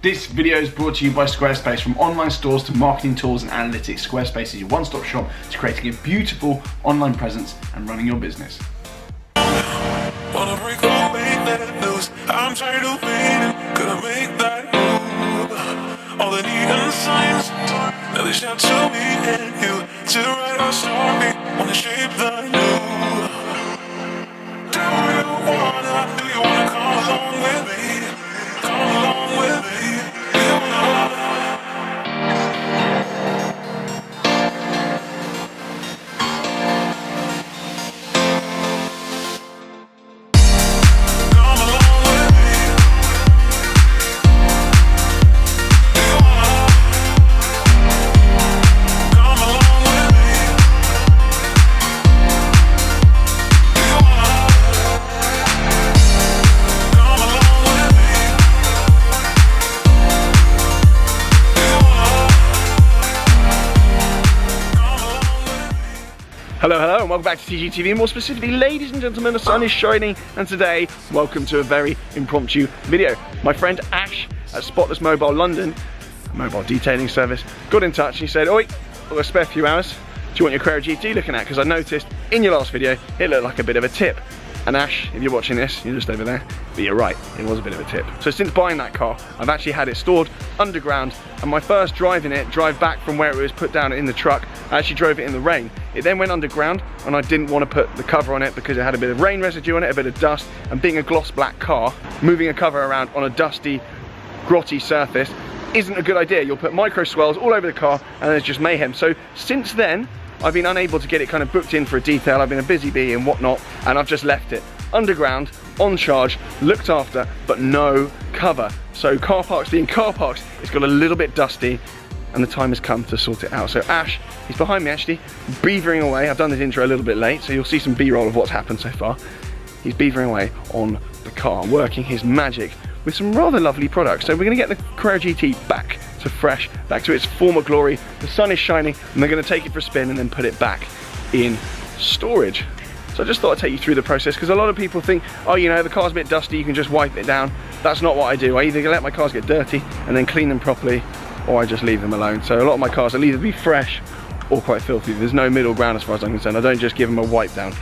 This video is brought to you by Squarespace. From online stores to marketing tools and analytics, Squarespace is your one-stop shop to creating a beautiful online presence and running your business. Wanna break away, that news. I'm tired of waiting. Gonna make that move. All the neon signs, now they shout to me and you to write our story. Wanna shape the new. Do you wanna come along with me? Come along with me. Do you wanna? Hello, hello, and welcome back to TGTV. More specifically, ladies and gentlemen, the sun is shining, and today, welcome to a very impromptu video. My friend Ash at Spotless Mobile London, a mobile detailing service, got in touch and he said, "Oi, I've got a spare few hours. Do you want your Carrera GT looking at? Because I noticed in your last video, it looked like a bit of a tip." And Ash, if you're watching this, you're just over there, but you're right, it was a bit of a tip. So since buying that car, I've actually had it stored underground, and my first drive back from where it was put down in the truck, I actually drove it in the rain. It then went underground, and I didn't want to put the cover on it because it had a bit of rain residue on it, a bit of dust, and being a gloss black car, moving a cover around on a dusty, grotty surface isn't a good idea. You'll put micro swells all over the car, and it's just mayhem. So since then, I've been unable to get it kind of booked in for a detail. I've been a busy bee and whatnot, and I've just left it underground, on charge, looked after, but no cover. So car parks being car parks, it's got a little bit dusty, and the time has come to sort it out. So Ash, he's behind me actually, beavering away. I've done this intro a little bit late, so you'll see some B-roll of what's happened so far. He's beavering away on the car, working his magic with some rather lovely products. So we're gonna get the Carrera GT back to fresh, back to its former glory. The sun is shining, and they're gonna take it for a spin and then put it back in storage. So I just thought I'd take you through the process, because a lot of people think, oh, you know, the car's a bit dusty, you can just wipe it down. That's not what I do. I either let my cars get dirty and then clean them properly, or I just leave them alone. So a lot of my cars will either be fresh or quite filthy. There's no middle ground as far as I'm concerned. I don't just give them a wipe down.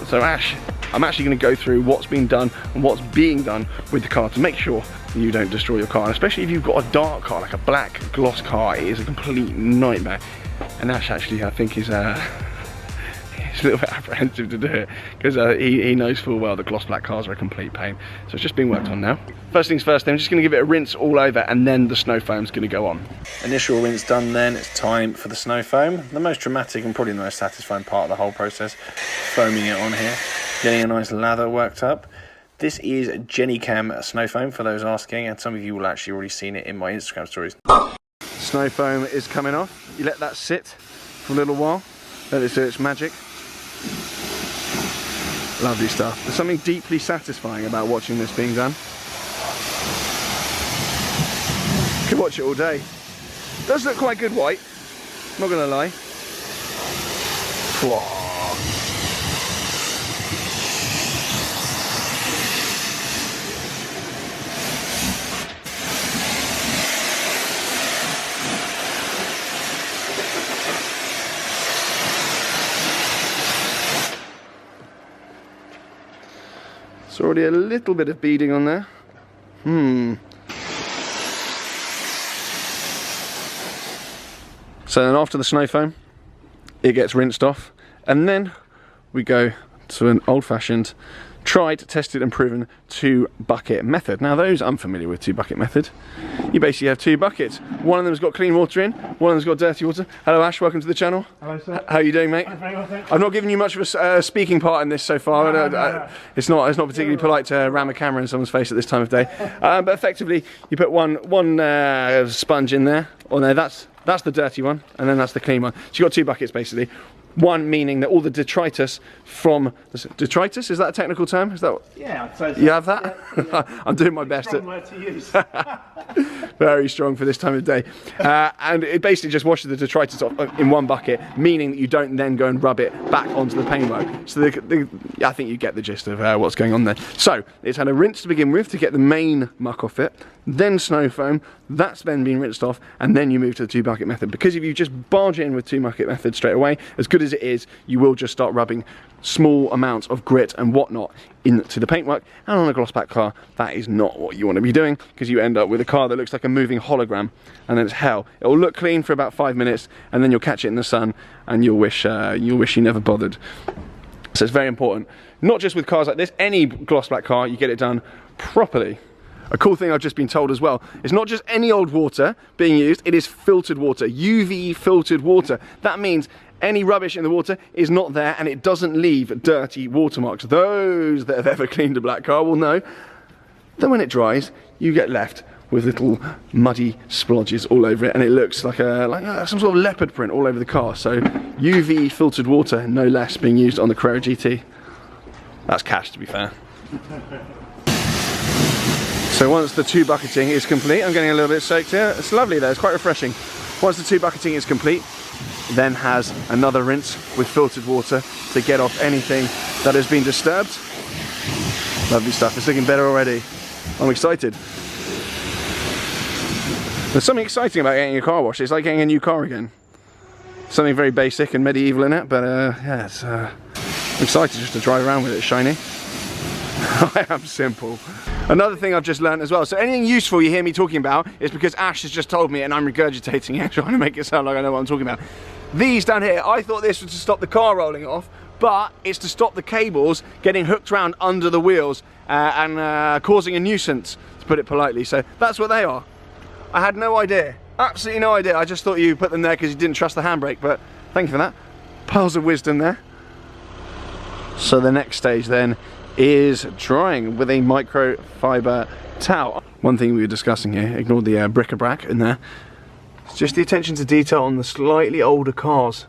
So Ash, I'm actually going to go through what's been done and what's being done with the car to make sure you don't destroy your car. And especially if you've got a dark car, like a black gloss car, it is a complete nightmare. And Ash actually, I think, is he's a little bit apprehensive to do it, because he knows full well that gloss black cars are a complete pain. So it's just being worked on now. First things first, I'm just going to give it a rinse all over, and then the snow foam's going to go on. Initial rinse done, then it's time for the snow foam. The most dramatic and probably the most satisfying part of the whole process, foaming it on here, getting a nice lather worked up. This is Jenny Cam snow foam, for those asking, and some of you will actually already seen it in my Instagram stories. Snow foam is coming off. You let that sit for a little while, let it do its magic. Lovely stuff. There's something deeply satisfying about watching this being done. Could watch it all day. Does look quite good white, not gonna lie. Whoa. It's already a little bit of beading on there. So then after the snow foam, it gets rinsed off, and then we go to an old-fashioned, tried, tested and proven 2-bucket method. Now those unfamiliar with 2-bucket method, you basically have 2 buckets. One of them's got clean water in, one of them's got dirty water. Hello Ash, welcome to the channel. Hello sir. How are you doing, mate? I'm very well, thanks. I've not given you much of a speaking part in this so far. No. It's not particularly polite to ram a camera in someone's face at this time of day. But effectively, you put one sponge in there. Oh no, that's the dirty one, and then that's the clean one. So you've got 2 buckets basically. One meaning that all the detritus from detritus, is that a technical term? Is that what, yeah, I'd say so. you have that? Yeah. I'm doing my best. Wrong word to use. Very strong for this time of day. And it basically just washes the detritus off in one bucket, meaning that you don't then go and rub it back onto the paintwork. So I think you get the gist of what's going on there. So it's had a rinse to begin with to get the main muck off it, then snow foam, that's then been rinsed off, and then you move to the 2 bucket method. Because if you just barge in with 2 bucket method straight away, as good as it is, you will just start rubbing small amounts of grit and whatnot into the paintwork. And on a gloss back car, that is not what you want to be doing, because you end up with a car that looks like a moving hologram, and then it's hell. It will look clean for about 5 minutes, and then you'll catch it in the sun, and you'll wish you never bothered. So it's very important, not just with cars like this, any gloss black car, you get it done properly. A cool thing I've just been told as well, it's not just any old water being used, it is filtered water, UV filtered water. That means any rubbish in the water is not there, and it doesn't leave dirty watermarks. Those that have ever cleaned a black car will know that when it dries, you get left with little muddy splodges all over it, and it looks like some sort of leopard print all over the car. So UV filtered water, no less, being used on the Carrera GT. That's cash, to be fair. So once the 2 bucketing is complete, I'm getting a little bit soaked here. It's lovely though, it's quite refreshing. Once the 2 bucketing is complete, then has another rinse with filtered water to get off anything that has been disturbed. Lovely stuff, it's looking better already. I'm excited. There's something exciting about getting your car washed. It's like getting a new car again. Something very basic and medieval in it, but yeah, I'm excited just to drive around with it shiny. I am simple. Another thing I've just learned as well, so anything useful you hear me talking about is because Ash has just told me and I'm regurgitating it, trying to make it sound like I know what I'm talking about. These down here, I thought this was to stop the car rolling off, but it's to stop the cables getting hooked around under the wheels and causing a nuisance, to put it politely. So that's what they are. I had no idea, absolutely no idea. I just thought you put them there because you didn't trust the handbrake, but thank you for that. Piles of wisdom there. So the next stage then is drying with a microfiber towel. One thing we were discussing here, ignore the bric-a-brac in there, it's just the attention to detail on the slightly older cars.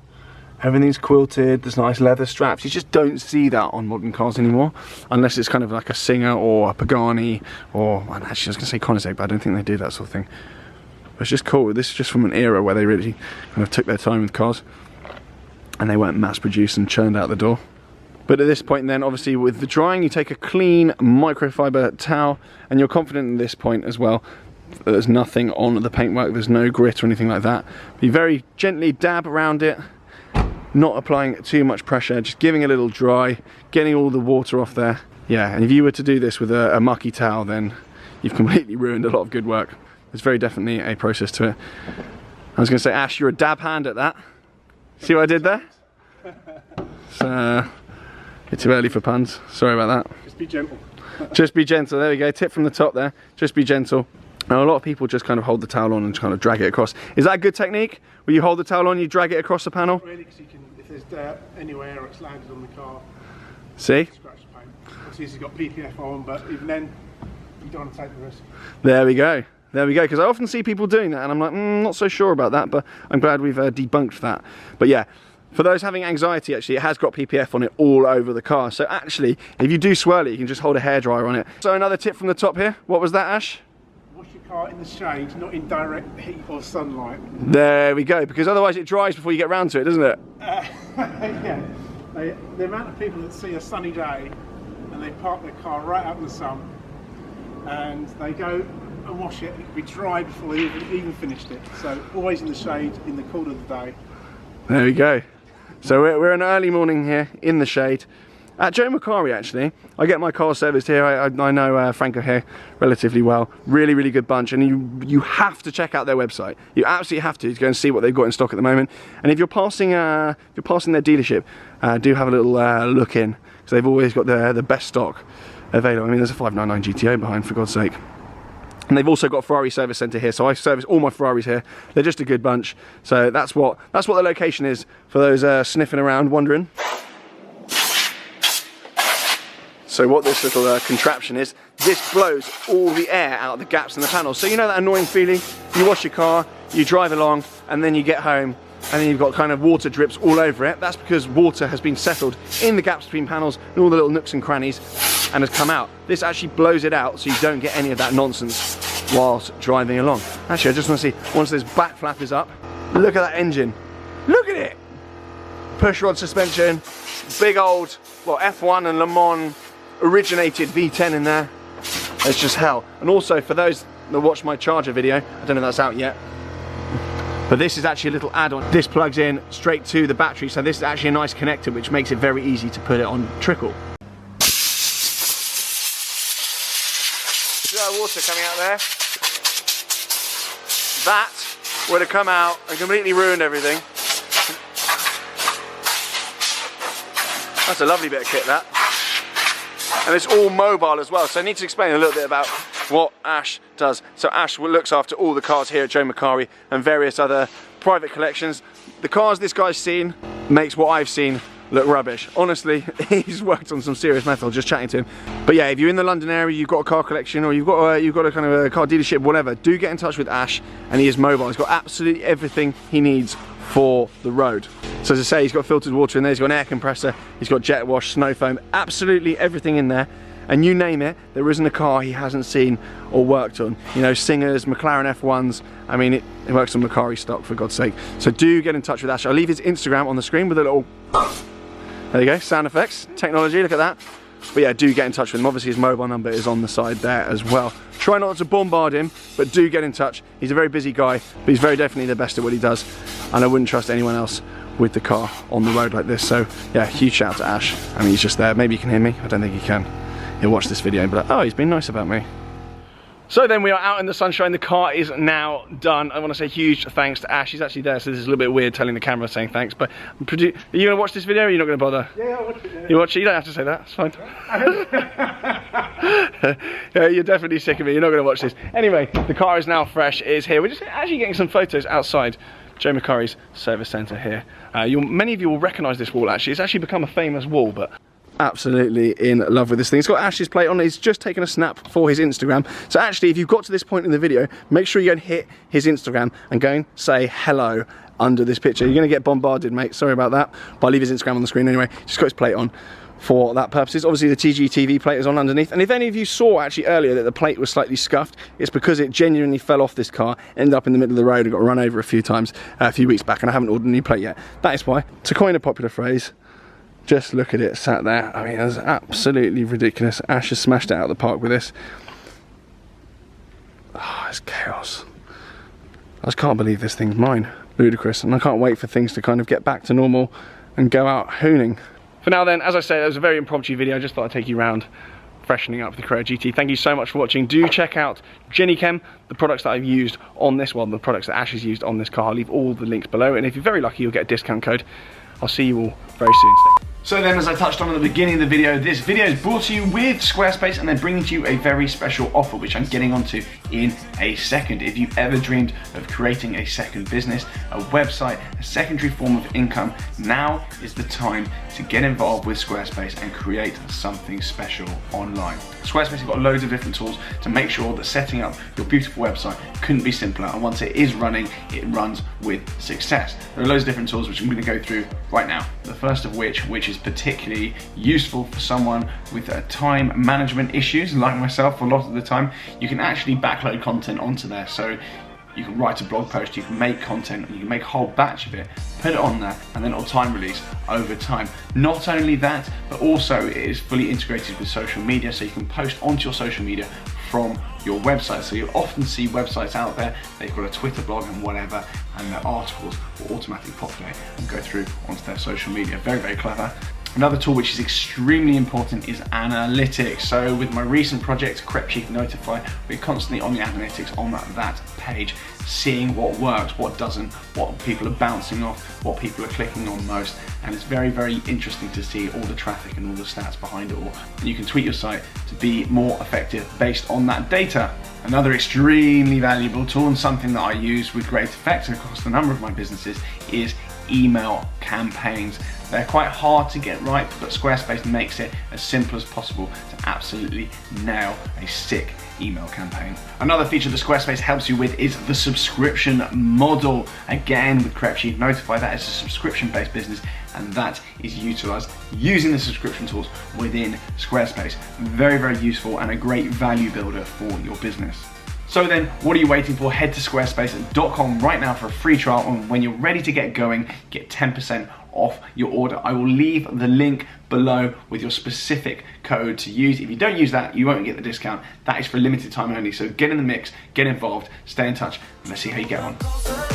Everything's quilted, there's nice leather straps. You just don't see that on modern cars anymore, unless it's kind of like a Singer or a Pagani, or actually I was going to say Koenigsegg, but I don't think they do that sort of thing. But it's just cool. This is just from an era where they really kind of took their time with cars, and they weren't mass produced and churned out the door. But at this point then, obviously with the drying, you take a clean microfiber towel, and you're confident at this point as well that there's nothing on the paintwork, there's no grit or anything like that. You very gently dab around it, not applying too much pressure, just giving a little dry, getting all the water off there. Yeah, and if you were to do this with a mucky towel, then you've completely ruined a lot of good work. There's very definitely a process to it. I was going to say, Ash, you're a dab hand at that. See what I did there? So, it's too early for puns, sorry about that. Just be gentle. Just be gentle, there we go, tip from the top there, just be gentle. Now a lot of people just kind of hold the towel on and kind of drag it across. Is that a good technique? Where you hold the towel on, you drag it across the panel? Really, because you can, if there's dirt anywhere or it's landed on the car, see? scratch the paint. Obviously it's got PPF on, but even then, you don't want to take the risk. There we go. There we go, because I often see people doing that and I'm like, not so sure about that, but I'm glad we've debunked that. But yeah, for those having anxiety, actually, it has got PPF on it all over the car. So actually, if you do swirl it, you can just hold a hairdryer on it. So another tip from the top here. What was that, Ash? Wash your car in the shade, not in direct heat or sunlight. There we go, because otherwise it dries before you get round to it, doesn't it? Yeah. The amount of people that see a sunny day and they park their car right out in the sun and they go and wash it, and it can be dry before they even finished it. So always in the shade, in the cool of the day. There we go. So we're an early morning here in the shade at Joe Macari. Actually, I get my car serviced here. I know Franco here relatively well. Really, really good bunch, and you have to check out their website. You absolutely have to go and see what they've got in stock at the moment. And if you're passing their dealership, do have a little look in, because they've always got the best stock available. I mean, there's a 599 GTO behind, for God's sake. And they've also got a Ferrari service centre here, so I service all my Ferraris here. They're just a good bunch. So that's what the location is for those sniffing around, wondering. So what this little contraption is, this blows all the air out of the gaps in the panels. So you know that annoying feeling? You wash your car, you drive along, and then you get home, and then you've got kind of water drips all over it. That's because water has been settled in the gaps between panels and all the little nooks and crannies and has come out. This actually blows it out so you don't get any of that nonsense. whilst driving along. Actually, I just want to see, once this back flap is up, look at that engine. Look at it! Push rod suspension, big old, well, F1 and Le Mans originated V10 in there. It's just hell. And also, for those that watch my charger video, I don't know if that's out yet, but this is actually a little add-on. This plugs in straight to the battery, so this is actually a nice connector, which makes it very easy to put it on trickle. See that water coming out there? That would have come out and completely ruined everything. That's a lovely bit of kit, that. And it's all mobile as well, so I need to explain a little bit about what Ash does. So Ash looks after all the cars here at Joe Macari and various other private collections. The cars this guy's seen makes what I've seen look rubbish. Honestly, he's worked on some serious metal just chatting to him. But yeah, if you're in the London area, you've got a car collection, or you've got a kind of a car dealership, whatever, do get in touch with Ash, and he is mobile. He's got absolutely everything he needs for the road. So as I say, he's got filtered water in there, he's got an air compressor, he's got jet wash, snow foam, absolutely everything in there. And you name it, there isn't a car he hasn't seen or worked on. You know, Singers, McLaren F1s, I mean, it works on Macari stock, for God's sake. So do get in touch with Ash. I'll leave his Instagram on the screen with a little, there you go, sound effects, technology, look at that. But yeah, do get in touch with him. Obviously his mobile number is on the side there as well. Try not to bombard him, but do get in touch. He's a very busy guy, but he's very definitely the best at what he does. And I wouldn't trust anyone else with the car on the road like this. So yeah, huge shout out to Ash. I mean, he's just there. Maybe you can hear me, I don't think he can. He'll watch this video and be like, oh, he's been nice about me. So then we are out in the sunshine. The car is now done. I want to say huge thanks to Ash. He's actually there, so this is a little bit weird telling the camera saying thanks. But are you going to watch this video, or are you not going to bother? Yeah, I'll watch it. Yeah. You watch it? You don't have to say that. It's fine. Yeah, you're definitely sick of me. You're not going to watch this. Anyway, the car is now fresh. It is here. We're just actually getting some photos outside Joe Macari's service centre here. Many of you will recognise this wall, actually. It's actually become a famous wall, but absolutely in love with this thing. It's got Ash's plate on it. He's just taken a snap for his Instagram. So actually, if you've got to this point in the video, make sure you go and hit his Instagram and go and say hello under this picture. You're going to get bombarded, mate. Sorry about that. But I'll leave his Instagram on the screen anyway. Just got his plate on for that purposes. Obviously the TGTV plate is on underneath, and if any of you saw actually earlier that the plate was slightly scuffed, it's because it genuinely fell off this car, ended up in the middle of the road and got run over a few times a few weeks back, and I haven't ordered a new plate yet. That is why. To coin a popular phrase, just look at it sat there. I mean, that's absolutely ridiculous. Ash has smashed it out of the park with this. Oh, it's chaos. I just can't believe this thing's mine. Ludicrous. And I can't wait for things to kind of get back to normal and go out hooning. For now then, as I said, it was a very impromptu video. I just thought I'd take you around freshening up the Carrera GT. Thank you so much for watching. Do check out Jenny Chem, the products that I've used on this, well, the products that Ash has used on this car. I'll leave all the links below, and if you're very lucky, you'll get a discount code. I'll see you all very soon. So then, as I touched on at the beginning of the video, this video is brought to you with Squarespace, and they're bringing to you a very special offer, which I'm getting onto in a second. If you've ever dreamed of creating a second business, a website, a secondary form of income, now is the time to get involved with Squarespace and create something special online. Squarespace have got loads of different tools to make sure that setting up your beautiful website couldn't be simpler, and once it is running, it runs with success. There are loads of different tools which I'm going to go through right now. The first of which is particularly useful for someone with time management issues like myself. A lot of the time you can actually backload content onto there, so you can write a blog post, you can make content, you can make a whole batch of it, put it on there, and then it'll time release over time. Not only that, but also it is fully integrated with social media, so you can post onto your social media from your website. So you'll often see websites out there, they've got a Twitter blog and whatever, and their articles will automatically populate and go through onto their social media. Very, very clever. Another tool which is extremely important is analytics. So with my recent project, Crep Chic Notify, we're constantly on the analytics on that page, seeing what works, what doesn't, what people are bouncing off, what people are clicking on most, and it's very, very interesting to see all the traffic and all the stats behind it all. You can tweak your site to be more effective based on that data. Another extremely valuable tool, and something that I use with great effect across a number of my businesses, is email campaigns. They're quite hard to get right, but Squarespace makes it as simple as possible to absolutely nail a sick email campaign. Another feature that Squarespace helps you with is the subscription model. Again, with Crep Chic Notify, that is a subscription-based business, and that is utilized using the subscription tools within Squarespace. Very, very useful and a great value builder for your business. So then, what are you waiting for? Head to squarespace.com right now for a free trial, and when you're ready to get going, get 10% off your order. I will leave the link below with your specific code to use. If you don't use that, you won't get the discount. That is for a limited time only. So get in the mix, get involved, stay in touch, and let's see how you get on.